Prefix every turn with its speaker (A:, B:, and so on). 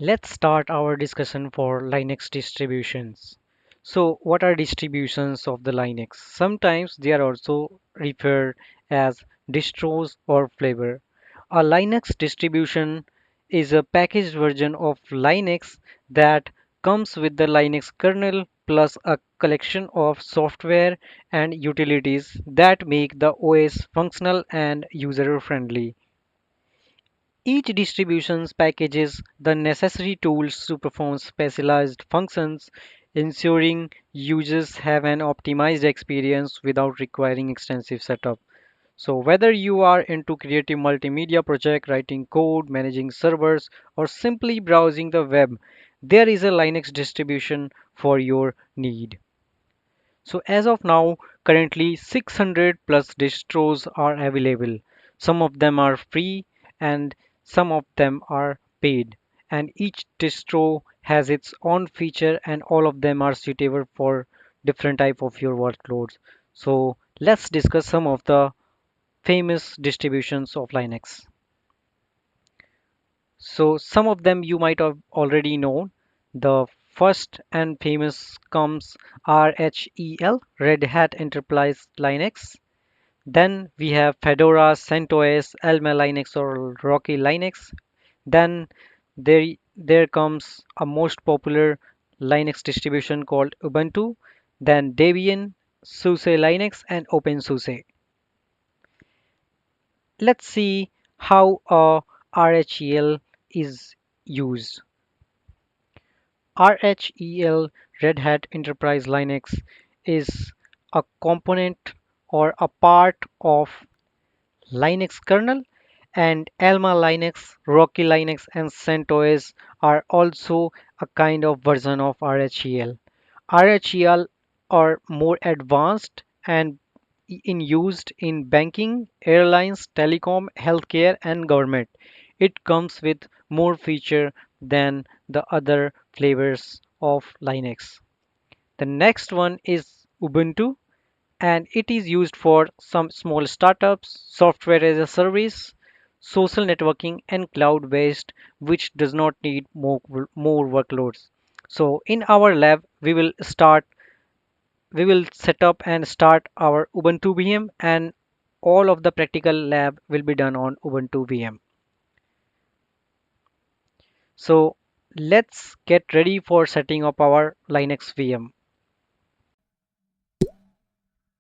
A: Let's start our discussion for Linux distributions. So, what are distributions of the Linux? Sometimes they are also referred as distros or flavor. A Linux distribution is a packaged version of Linux that comes with the Linux kernel plus a collection of software and utilities that make the OS functional and user friendly. Each distribution packages the necessary tools to perform specialized functions, ensuring users have an optimized experience without requiring extensive setup. So whether you are into creative multimedia project, writing code, managing servers, or simply browsing the web, there is a Linux distribution for your need. So as of now, currently 600 plus distros are available. Some of them are free and some of them are paid. And each distro has its own feature and all of them are suitable for different type of your workloads. So let's discuss some of the famous distributions of Linux. So some of them you might have already known. The first and famous comes RHEL, Red Hat Enterprise Linux. Then we have Fedora, CentOS, Elm Linux or Rocky Linux. Then there comes a most popular Linux distribution called Ubuntu. Then Debian, SUSE Linux, and OpenSUSE. Let's see how a RHEL is used. RHEL Red Hat Enterprise Linux is a component or a part of Linux kernel, and Alma Linux, Rocky Linux, and CentOS are also a kind of version of RHEL. RHEL are more advanced and in used in banking, airlines, telecom, healthcare, and government. It comes with more feature than the other flavors of Linux. The next one is Ubuntu, and it is used for some small startups, software as a service, social networking, and cloud based, which does not need more workloads. So in our lab, we will set up and start our Ubuntu VM, and all of the practical lab will be done on Ubuntu VM. So let's get ready for setting up our Linux VM.